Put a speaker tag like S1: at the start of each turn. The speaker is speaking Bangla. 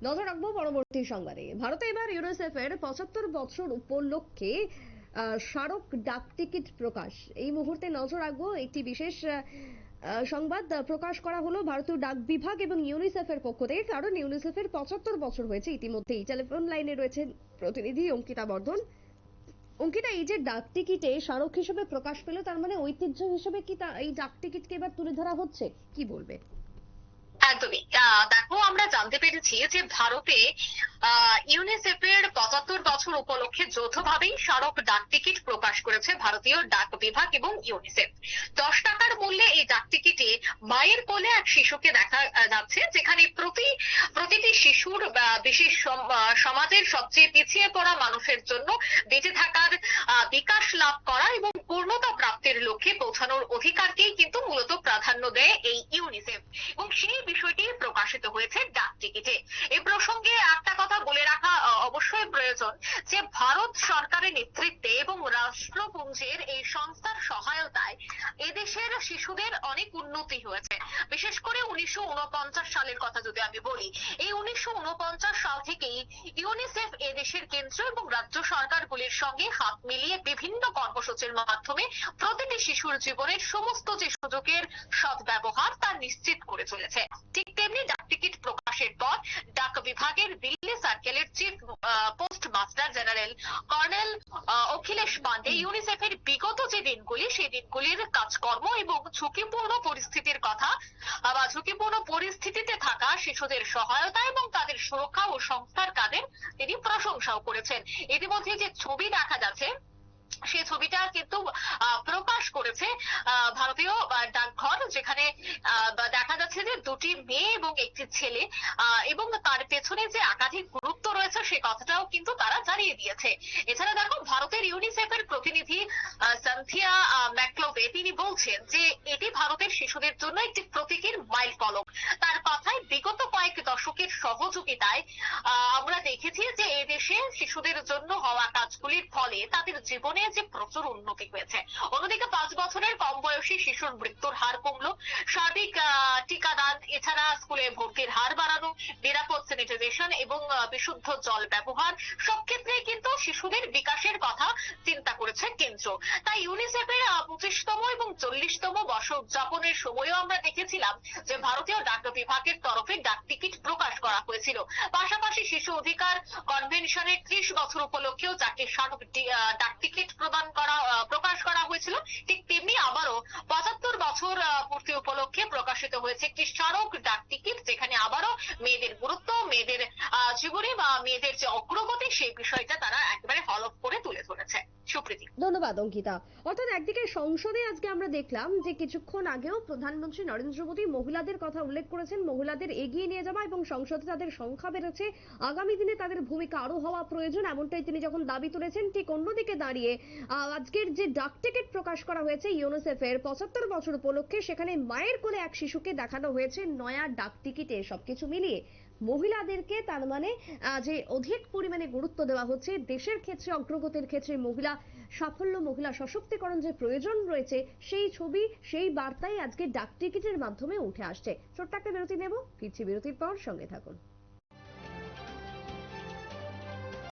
S1: নজর রাখবো পরবর্তী সংবাদে। ভারতে এবার ইউনিসেফ এর 75 বছর উপলক্ষে স্মারক ডাক টিকিট প্রকাশ। এই মুহূর্তে নজর রাখবো একটি বিশেষ সংবাদ প্রকাশ করা হলো ভারতীয় ডাক বিভাগ এবং ইউনিসেফ এর পক্ষ থেকে, কারণ ইউনিসেফের 75 বছর হয়েছে ইতিমধ্যেই। টেলিফোন লাইনে রয়েছেন প্রতিনিধি অঙ্কিতা বর্ধন। অঙ্কিতা, এই যে ডাক টিকিটে স্মারক হিসেবে প্রকাশ পেল, তার মানে ঐতিহ্য হিসেবে কি এই ডাক টিকিটকে এবার তুলে ধরা হচ্ছে, কি বলবে?
S2: একদমই। দেখো, আমরা জানতে পেরেছি যে ভারতে ইউনিসেফের 75 বছর উপলক্ষে যৌথভাবেই স্মারক ডাক টিকিট প্রকাশ করেছে ভারতীয় ডাক বিভাগ এবং ইউনিসেফ। 10 টাকার মূল্যে এই ডাক টিকিটে মায়ের কোলে এক শিশুকে দেখা যাচ্ছে, যেখানে প্রতিটি শিশুর সমাজের সবচেয়ে পিছিয়ে পড়া মানুষের জন্য বেঁচে থাকার বিকাশ লাভ করা এবং পূর্ণতা প্রাপ্তির লক্ষ্যে পৌঁছানোর অধিকারকেই কিন্তু মূলত প্রাধান্য দেয় এই ইউনিসেফ, এবং সেই বিষয়টি প্রকাশিত হয়েছে ডাক টিকিটে। এ প্রসঙ্গে একটা কথা বলে রাখা অবশ্যই প্রয়োজন যে ভারত সরকারের নেতৃত্বে এবং রাষ্ট্রপুঞ্জের এই সংস্থার সহায়তায় এদেশের শিশুদের অনেক উন্নতি হয়েছে। বিশেষ করে 1949 সালের কথা যদি আমি বলি, এই 1949 সাল থেকেই ইউনিসেফ এদেশের কেন্দ্র এবং রাজ্য সরকারগুলির সঙ্গে হাত মিলিয়ে বিভিন্ন কর্মসূচির মাধ্যমে প্রতিটি শিশুর জীবনের সমস্ত যে সুযোগের সদ্ব্যবহার তা নিশ্চিত করে চলেছে। ঠিক তেমনি ডাক টিকিট প্রকাশের পর ডাক বিভাগের দিল্লি সার্কেলের chief post master general colonel Akhilesh Pandey ইউনিসেফের বিগত যে দিনগুলি, সেই দিনগুলির কাজকর্ম এবং ঝুঁকিপূর্ণ পরিস্থিতির কথা বা ঝুঁকিপূর্ণ পরিস্থিতিতে থাকা শিশুদের সহায়তা এবং তাদের সুরক্ষা ও সংস্থার কাজের তিনি প্রশংসাও করেছেন। ইতিমধ্যে যে ছবি দেখা যাচ্ছে, সেই ছবিটা কিন্তু প্রকাশ করেছে ভারতীয় ডাকঘর, যেখানে দেখা যাচ্ছে যে দুটি মেয়ে এবং একটি ছেলে, এবং তার পেছনে যে একাধিক গুরুত্ব রয়েছে সে কথাটাও কিন্তু তারা জানিয়ে দিয়েছে। এছাড়া দেখো, ভারতের ইউনিসেফের প্রতিনিধি সান্থিয়া ম্যাকলোভে তিনি বলছেন যে এটি ভারতের শিশুদের জন্য একটি প্রতীকীর মাইল ফলক। তার কথায় বিগত কয়েক দশকের সহযোগিতায় আমরা দেখেছি যে এদেশে শিশুদের জন্য হওয়া কাজগুলির ফলে তাদের জীবনে যে প্রচুর উন্নতি হয়েছে। অন্যদিকে 5 বছরের কম বয়সী শিশুর মৃত্যুর হার কমলো, সার্বিক টিকাদান, এছাড়া স্কুলে ভর্তির হার বাড়ানো, নিরাপদ স্যানিটাইজেশন এবং বিশুদ্ধ জল ব্যবহার, সব ক্ষেত্রেই কিন্তু শিশুদের বিকাশের কথা চিন্তা করেছে কেন্দ্র। তাই ইউনিসেফের 25তম এবং 40তম বর্ষ উদযাপনের সময়ও আমরা দেখেছিলাম যে ভারতীয় ডাক বিভাগের তরফে ডাক টিকিট প্রকাশ করা হয়েছিল। পাশাপাশি শিশু অধিকার কনভেনশনের 30 বছর উপলক্ষেও 4টি স্মারক ডাক টিকিট প্রকাশ করা হয়েছিল। ঠিক তেমনি আবারও 75 বছর পূর্তি উপলক্ষে প্রকাশিত হয়েছে একটি স্মারক ডাক টিকিট, যেখানে আবারও মেয়েদের গুরুত্ব, মেয়েদের জীবনে বা মেয়েদের যে অগ্রগতি, সেই বিষয়টা তারা একেবারে হলফ করে তুলে ধরেছে। সুপ্রীতি,
S1: ধন্যবাদ অঙ্কিতা। অর্থাৎ একদিকে সংসদে আজকে আমরা দেখলাম যে কিছুক্ষণ আগেও প্রধানমন্ত্রী নরেন্দ্র মোদী মহিলাদের কথা উল্লেখ করেছেন, মহিলাদের এগিয়ে নিয়ে যাওয়া এবং সংসদে তাদের সংখ্যা বেড়েছে, আগামী দিনে তাদের ভূমিকা আরো হওয়া প্রয়োজন, এমনটাই তিনি যখন দাবি তুলেছেন। ঠিক অন্যদিকে দাঁড়িয়ে আজকের যে ডাক টিকিট প্রকাশ করা হয়েছে ইউনিসেফের 75 বছর উপলক্ষে, সেখানে মায়ের কোলে এক শিশুকে দেখানো হয়েছে নয়া ডাক টিকিটে। সবকিছু মিলিয়ে মহিলাদেরকে তার মানে যে অধিক পরিমাণে গুরুত্ব দেওয়া হচ্ছে, দেশের ক্ষেত্রে অগ্রগতির ক্ষেত্রে মহিলা সাফল্য, মহিলা সশক্তিকরণ যে প্রয়োজন রয়েছে, সেই ছবি, সেই বার্তাই আজকে ডাক টিকিটের মাধ্যমে উঠে আসছে। ছোট্ট একটা বিরতি নেব, ফিরছি বিরতির পর, সঙ্গে থাকুন।